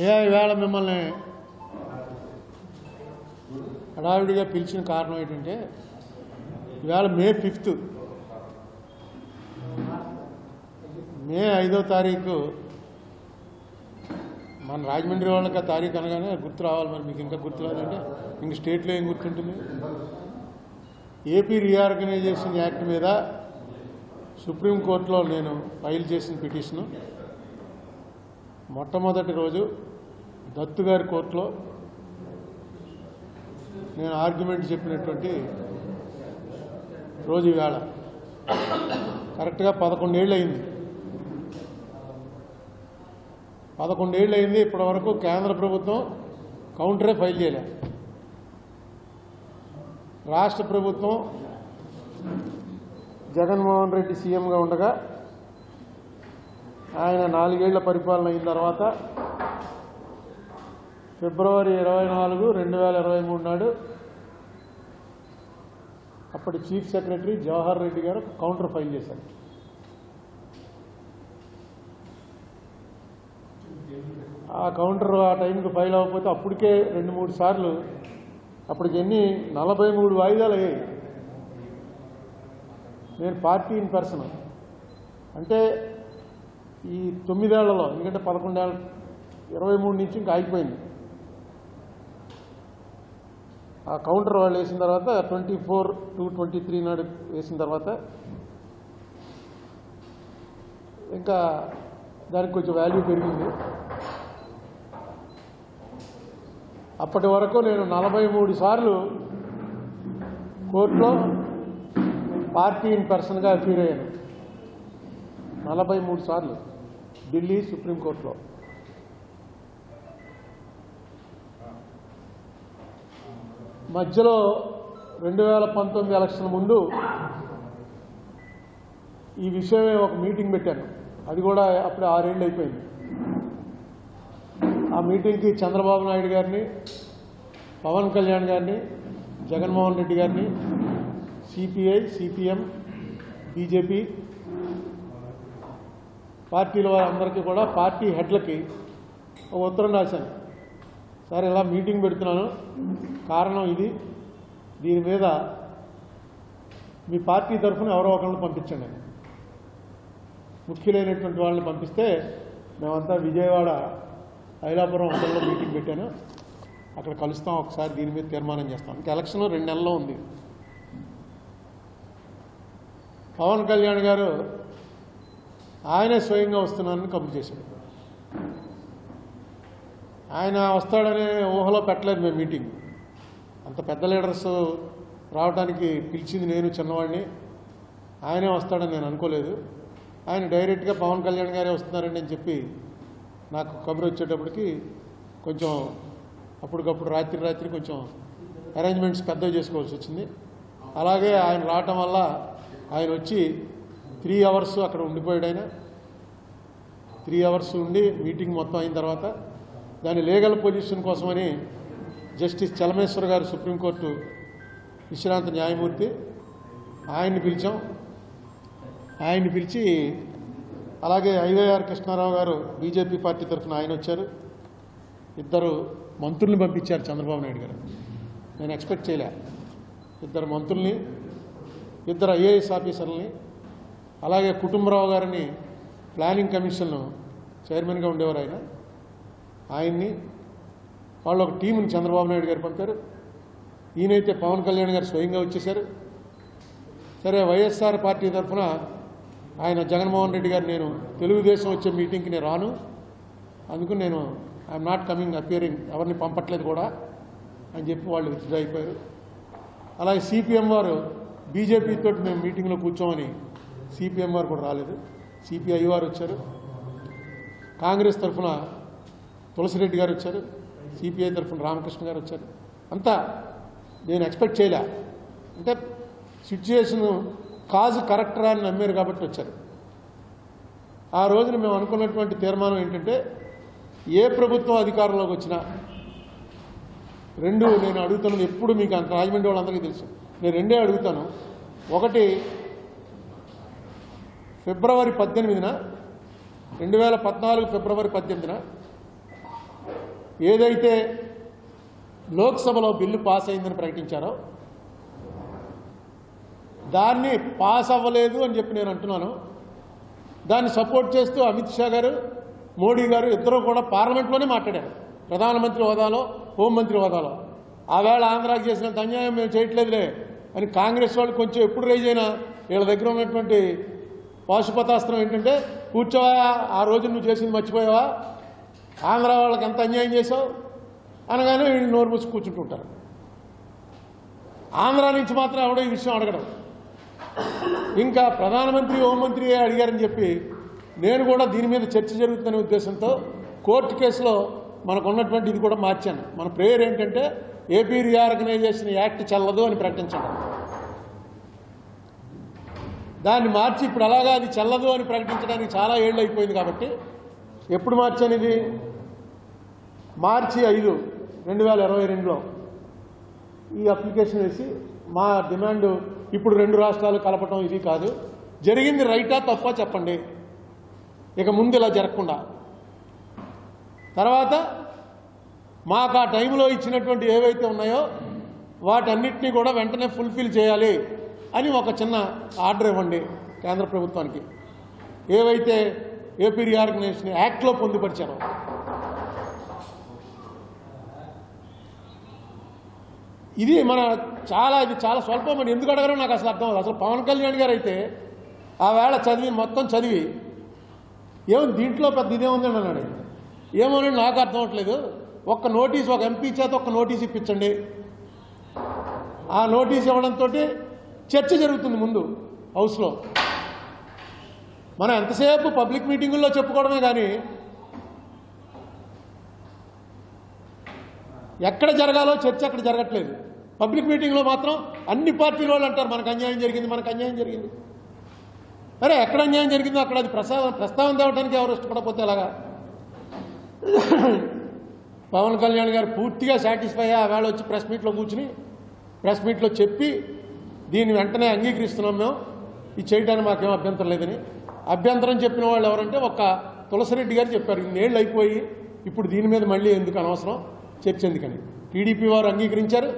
ఈవేళ మిమ్మల్ని హడావిడిగా పిలిచిన కారణం ఏంటంటే ఈవేళ మే 5th మే 5వ తారీఖు మన రాజమండ్రి వాళ్ళకి ఆ తారీఖు అనగానే గుర్తు రావాలి. మరి మీకు ఇంకా గుర్తు రాదంటే ఇంక స్టేట్లో ఏం గుర్తుంటుంది? ఏపీ రీఆర్గనైజేషన్ యాక్ట్ మీద సుప్రీంకోర్టులో నేను ఫైల్ చేసిన పిటిషను మొట్టమొదటి రోజు దత్తు గారి కోర్టులో నేను ఆర్గ్యుమెంట్ చెప్పినటువంటి రోజు ఈవేళ కరెక్ట్గా 11 ఏళ్ళు అయింది. 11 ఏళ్ళు అయింది. ఇప్పటివరకు కేంద్ర ప్రభుత్వం కౌంటరే ఫైల్ చేయలే. రాష్ట్ర ప్రభుత్వం జగన్మోహన్ రెడ్డి సీఎంగా ఉండగా ఆయన 4 ఏళ్ల పరిపాలన అయిన తర్వాత ఫిబ్రవరి 24, 2023 నాడు అప్పటి చీఫ్ సెక్రటరీ జవహర్ రెడ్డి గారు కౌంటర్ ఫైల్ చేశారు. ఆ కౌంటర్ ఆ టైంకి ఫైల్ అవ్వకపోతే అప్పటికే 2-3 సార్లు అప్పటికి 43 వాయిదాలు అయ్యాయి. నేను పార్టీ ఇన్ పర్సన్ అంటే ఈ 9 ఏళ్లలో, ఎందుకంటే 11 ఏళ్ళ 23 నుంచి ఇంకా ఆగిపోయింది. ఆ కౌంటర్ వాళ్ళు వేసిన తర్వాత 24/2/23 నాడు వేసిన తర్వాత ఇంకా దానికి కొంచెం వాల్యూ పెరిగింది. అప్పటి వరకు నేను 43 సార్లు కోర్టులో పార్టీ ఇన్ పర్సన్గా అపీర్ అయ్యాను. 43 సార్లు ఢిల్లీ సుప్రీంకోర్టులో. మధ్యలో 2019 ఎలక్షన్ ముందు ఈ విషయమే ఒక మీటింగ్ పెట్టాను. అది కూడా అప్పుడే 6 ఏళ్ళు అయిపోయింది. ఆ మీటింగ్కి చంద్రబాబు నాయుడు గారిని, పవన్ కళ్యాణ్ గారిని, జగన్మోహన్ రెడ్డి గారిని, సిపిఐ, సిపిఎం, బీజేపీ పార్టీల వారందరికీ కూడా పార్టీ హెడ్లకి ఒక ఉత్తరం రాశాను. సార్, ఇలా మీటింగ్ పెడుతున్నాను, కారణం ఇది, దీని మీద మీ పార్టీ తరఫున ఎవరో ఒకరిని పంపించండి. ముఖ్యులైనటువంటి వాళ్ళని పంపిస్తే మేమంతా విజయవాడ ఐలాపురం హోటల్లో మీటింగ్ పెట్టాను, అక్కడ కలుస్తాం, ఒకసారి దీని మీద తీర్మానం చేస్తాం. ఇంకా ఎలక్షన్ 2 నెలల్లో ఉంది. పవన్ కళ్యాణ్ గారు ఆయనే స్వయంగా వస్తున్నానని కబురు చేశాడు. ఆయన వస్తాడనే ఊహలో పెట్టలేదు మేము మీటింగ్. అంత పెద్ద లీడర్స్ రావడానికి పిలిచింది నేను, చిన్నవాడిని. ఆయనే వస్తాడని నేను అనుకోలేదు. ఆయన డైరెక్ట్గా పవన్ కళ్యాణ్ గారే వస్తున్నారండి అని చెప్పి నాకు కబురు వచ్చేటప్పటికి కొంచెం అప్పటికప్పుడు రాత్రి కొంచెం అరేంజ్మెంట్స్ పెద్దవి చేసుకోవాల్సి వచ్చింది. అలాగే ఆయన రావటం వల్ల ఆయన వచ్చి 3 అవర్స్ అక్కడ ఉండిపోయాడు. ఆయన 3 అవర్స్ ఉండి మీటింగ్ మొత్తం అయిన తర్వాత దాని లీగల్ పొజిషన్ కోసమని జస్టిస్ చలమేశ్వర్ గారు, సుప్రీంకోర్టు విశ్రాంత న్యాయమూర్తి, ఆయన్ని పిలిచాం. ఆయన్ని పిలిచి అలాగే ఐవైఆర్ కృష్ణారావు గారు బీజేపీ పార్టీ తరఫున ఆయన వచ్చారు. 2 మంత్రుల్ని పంపించారు చంద్రబాబు నాయుడు గారు. నేను ఎక్స్పెక్ట్ చేయలే. 2 మంత్రుల్ని, 2 ఐఏఎస్ ఆఫీసర్లని, అలాగే కుటుంబరావు గారిని ప్లానింగ్ కమిషన్ చైర్మన్గా ఉండేవారు ఆయన్ని, వాళ్ళు ఒక టీంని చంద్రబాబు నాయుడు గారు పంపారు. ఈయనైతే పవన్ కళ్యాణ్ గారు స్వయంగా వచ్చేశారు. సరే, వైఎస్ఆర్ పార్టీ తరఫున ఆయన జగన్మోహన్ రెడ్డి గారు, నేను తెలుగుదేశం వచ్చే మీటింగ్కి నేను రాను, అందుకు నేను ఐఎమ్ నాట్ కమింగ్, అపియరింగ్, ఎవరిని పంపట్లేదు కూడా అని చెప్పి వాళ్ళు విత్డ్రా అయిపోయారు. అలాగే సిపిఎం వారు బీజేపీ తోటి మేము మీటింగ్లో కూర్చోమని సిపిఎం వారు కూడా రాలేదు. సిపిఐ వారు వచ్చారు. కాంగ్రెస్ తరఫున తులసిరెడ్డి గారు వచ్చారు. సిపిఐ తరఫున రామకృష్ణ గారు వచ్చారు. అంతా నేను ఎక్స్పెక్ట్ చేయలే. అంటే సిచ్యుయేషన్ కాజు కరెక్టరా అని నమ్మారు కాబట్టి వచ్చారు. ఆ రోజున మేము అనుకున్నటువంటి తీర్మానం ఏంటంటే, ఏ ప్రభుత్వం అధికారంలోకి వచ్చినా 2 నేను అడుగుతున్నది, ఎప్పుడు మీకు అంత రాజమండ్రి వాళ్ళందరికీ తెలుసు, నేను 2 అడుగుతాను. ఒకటి, ఫిబ్రవరి 18న 2014 ఫిబ్రవరి 18న ఏదైతే లోక్సభలో బిల్లు పాస్ అయిందని ప్రకటించారో దాన్ని పాస్ అవ్వలేదు అని చెప్పి నేను అంటున్నాను. దాన్ని సపోర్ట్ చేస్తూ అమిత్ షా గారు, మోడీ గారు ఇద్దరూ కూడా పార్లమెంట్లోనే మాట్లాడారు. ప్రధానమంత్రి హోదాలో, హోంమంత్రి హోదాలో. ఆవేళ ఆంధ్రాకి చేసినంత అన్యాయం మేము చేయట్లేదులే అని కాంగ్రెస్ వాళ్ళు కొంచెం ఎప్పుడు రైజ్ అయినా వీళ్ళ దగ్గర ఉన్నటువంటి పాశుపతాస్త్రం ఏంటంటే, కూర్చోవా, ఆ రోజు నువ్వు చేసింది మర్చిపోయావా, ఆంధ్ర వాళ్ళకి ఎంత అన్యాయం చేసావు అనగానే వీళ్ళు నోరు మూసి కూర్చుంటుంటారు. ఆంధ్ర నుంచి మాత్రం ఎవడో ఈ విషయం అడగడం. ఇంకా ప్రధానమంత్రి, హోంమంత్రి అడిగారని చెప్పి నేను కూడా దీని మీద చర్చ జరుగుతుందనే ఉద్దేశంతో కోర్టు కేసులో మనకు ఉన్నటువంటి ఇది కూడా మార్చాను. మన ప్రేయర్ ఏంటంటే ఏపీ రీఆర్గనైజేషన్ యాక్ట్ చెల్లదు అని ప్రకటించడం. దాన్ని మార్చి ఇప్పుడు అలాగా అది చెల్లదు అని ప్రకటించడానికి చాలా ఏళ్ళు అయిపోయింది. కాబట్టి ఎప్పుడు మార్చాను ఇది? మార్చి 5, 2022లో ఈ అప్లికేషన్ వేసి మా డిమాండ్ ఇప్పుడు 2 రాష్ట్రాలు కలపటం ఇది కాదు, జరిగింది రైటా తప్పా చెప్పండి, ఇక ముందు ఇలా జరగకుండా. తర్వాత మాకు ఆ టైంలో ఇచ్చినటువంటి ఏవైతే ఉన్నాయో వాటన్నిటినీ కూడా వెంటనే ఫుల్ఫిల్ చేయాలి అని ఒక చిన్న ఆర్డర్ ఇవ్వండి కేంద్ర ప్రభుత్వానికి, ఏవైతే ఏపీ రీఆర్గనైజేషన్ యాక్ట్లో పొందుపరిచారో. ఇది చాలా స్వల్పమని ఎందుకు అడగరో నాకు అసలు అర్థం అవుతుంది. అసలు పవన్ కళ్యాణ్ గారు అయితే ఆ వేళ మొత్తం చదివి ఏమో దీంట్లో పెద్ద ఇదేముందని అన్నాడు. ఏమోనండి నాకు అర్థం అవట్లేదు, ఒక్క నోటీస్, ఒక ఎంపీ చేత ఒక్క నోటీస్ ఇప్పించండి. ఆ నోటీస్ ఇవ్వడంతో చర్చ జరుగుతుంది ముందు హౌస్లో. మనం ఎంతసేపు పబ్లిక్ మీటింగుల్లో చెప్పుకోవడమే కానీ ఎక్కడ జరగాలో చర్చ అక్కడ జరగట్లేదు. పబ్లిక్ మీటింగ్లో మాత్రం అన్ని పార్టీల వాళ్ళు అంటారు మనకు అన్యాయం జరిగింది, మనకు అన్యాయం జరిగింది. అరే ఎక్కడ అన్యాయం జరిగిందో అక్కడ అది ప్రస్తావన తేవడానికి ఎవరు ఇష్టపడకపోతే అలాగా. పవన్ కళ్యాణ్ గారు పూర్తిగా సాటిస్ఫై అయ్యి ఆ వేళ వచ్చి ప్రెస్ మీట్లో చెప్పి దీన్ని వెంటనే అంగీకరిస్తున్నాం మేము, ఇది చేయడానికి మాకేం అభ్యంతరం లేదని. అభ్యంతరం చెప్పిన వాళ్ళు ఎవరంటే ఒక్క తులసిరెడ్డి గారు చెప్పారు, ఇన్నేళ్ళు అయిపోయి ఇప్పుడు దీని మీద మళ్ళీ ఎందుకు అనవసరం చర్చ ఎందుకని. టీడీపీ వారు అంగీకరించారు.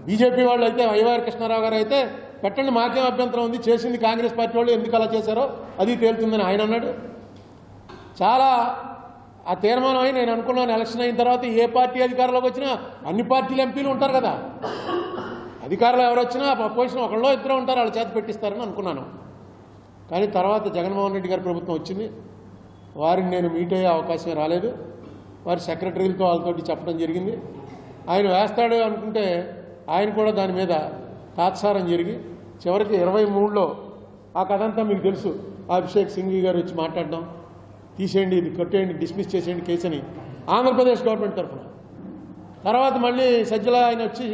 బీజేపీ వాళ్ళు అయితే వైవైఆర్ కృష్ణారావు గారు అయితే పెట్టండి మాకేం అభ్యంతరం ఉంది, చేసింది కాంగ్రెస్ పార్టీ వాళ్ళు ఎందుకు అలా చేశారో అది తేలుతుందని ఆయన అన్నాడు. చాలా ఆ తీర్మానం అయి నేను అనుకున్నాను ఎలక్షన్ అయిన తర్వాత ఏ పార్టీ అధికారంలోకి వచ్చినా అన్ని పార్టీల ఎంపీలు ఉంటారు కదా, అధికారులు ఎవరు వచ్చినా అపోజిషన్ ఒకళ్ళో ఇద్దరు ఉంటారు, వాళ్ళ చేత పెట్టిస్తారని అనుకున్నాను. కానీ తర్వాత జగన్మోహన్ రెడ్డి గారి ప్రభుత్వం వచ్చింది, వారిని నేను మీట్ అయ్యే అవకాశమే రాలేదు. వారి సెక్రటరీలతో వాళ్ళతోటి చెప్పడం జరిగింది. ఆయన వేస్తాడు అనుకుంటే ఆయన కూడా దాని మీద తాత్సారం జరిగి చివరికి 23లో ఆ కథంతా మీకు తెలుసు, అభిషేక్ సింఘ్వి గారు వచ్చి మాట్లాడడం, తీసేయండి, ఇది కొట్టేయండి, డిస్మిస్ చేసేయండి కేసు అని ఆంధ్రప్రదేశ్ గవర్నమెంట్ తరఫున. తర్వాత మళ్ళీ సజ్జల ఆయన వచ్చి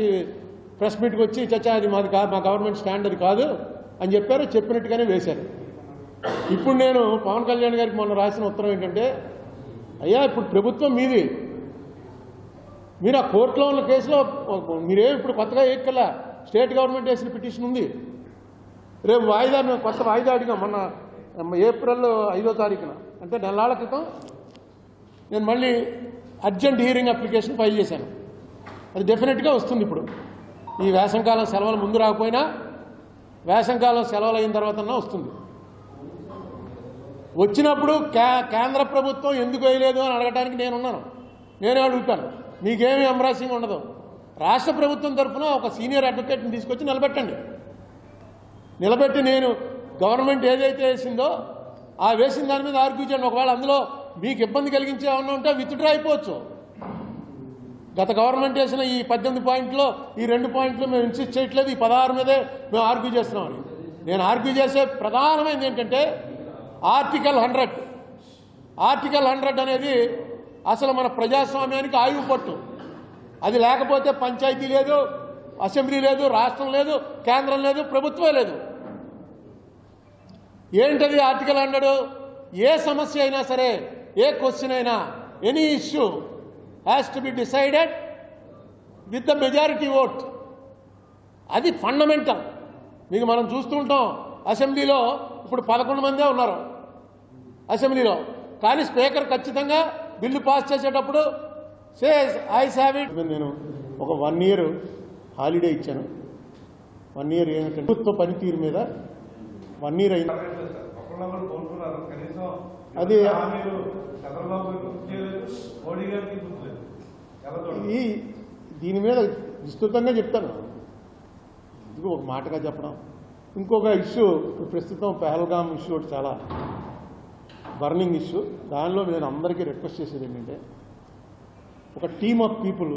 ప్రెస్ మీట్కి వచ్చి చచ్చా అది మాది కాదు, మా గవర్నమెంట్ స్టాండ్ అది కాదు అని చెప్పారు, చెప్పినట్టుగానే వేశారు. ఇప్పుడు నేను పవన్ కళ్యాణ్ గారికి మొన్న రాసిన ఉత్తరం ఏంటంటే, అయ్యా ఇప్పుడు ప్రభుత్వం మీది, మీరు ఆ కోర్టులో ఉన్న కేసులో మీరేం ఇప్పుడు కొత్తగా ఏకల్లా స్టేట్ గవర్నమెంట్ వేసిన పిటిషన్ ఉంది. రేపు వాయిదా మేము కొత్త వాయిదా అడిగాం మొన్న ఏప్రిల్ 5వ తారీఖున, అంటే నెలల క్రితం నేను మళ్ళీ అర్జెంట్ హియరింగ్ అప్లికేషన్ ఫైల్ చేశాను. అది డెఫినెట్గా వస్తుంది. ఇప్పుడు ఈ వేసంకాలం సెలవులు ముందు రాకపోయినా వేసంకాలం సెలవులు అయిన తర్వాతన్నా వస్తుంది. వచ్చినప్పుడు కేంద్ర ప్రభుత్వం ఎందుకు వేయలేదు అని అడగడానికి నేనున్నాను, నేనే అడుగుతాను. మీకేమీ ఎంబ్రాసింగ్ ఉండదు. రాష్ట్ర ప్రభుత్వం తరఫున ఒక సీనియర్ అడ్వకేట్ని తీసుకొచ్చి నిలబెట్టి నేను గవర్నమెంట్ ఏదైతే వేసిందో ఆ వేసిన దాని మీద ఆర్గ్యూ చేయండి. ఒకవేళ అందులో మీకు ఇబ్బంది కలిగించే ఏమన్నా ఉంటే విత్డ్రా అయిపోవచ్చు. గత గవర్నమెంట్ వేసిన ఈ 18 పాయింట్లో ఈ 2 పాయింట్లు మేము ఇన్సిస్ట్ చేయట్లేదు, ఈ 16 మీదే మేము ఆర్గ్యూ చేస్తున్నామని. నేను ఆర్గ్యూ చేసే ప్రధానమైనది ఏంటంటే ఆర్టికల్ 100 అనేది అసలు మన ప్రజాస్వామ్యానికి ఆయువు పట్టు. అది లేకపోతే పంచాయతీ లేదు, అసెంబ్లీ లేదు, రాష్ట్రం లేదు, కేంద్రం లేదు, ప్రభుత్వం లేదు. ఏంటది ఆర్టికల్ 100? ఏ సమస్య అయినా సరే, ఏ క్వశ్చన్ అయినా, any issue has to be decided with the majority vote. అది ఫండమెంటల్. మీకు మనం చూస్తూ ఉంటాం అసెంబ్లీలో ఇప్పుడు 11 మందే ఉన్నారు అసెంబ్లీలో, కానీ స్పీకర్ ఖచ్చితంగా బిల్లు పాస్ చేసేటప్పుడు సేస్ ఐ హ్యావ్ ఇట్. నేను ఒక 1 year హాలిడే ఇచ్చాను. 1 year ఏమిటంటే ప్రభుత్వ పనితీరు మీద 1 year అయింది. అది దీని మీద విస్తృతంగా చెప్తాను. ఇది ఒక మాటగా చెప్పడం. ఇంకొక ఇష్యూ ప్రస్తుతం పహల్గామ్ ఇష్యూ ఒకటి చాలా బర్నింగ్ ఇష్యూ. దానిలో నేను అందరికీ రిక్వెస్ట్ చేసేది ఏంటంటే ఒక టీమ్ ఆఫ్ పీపుల్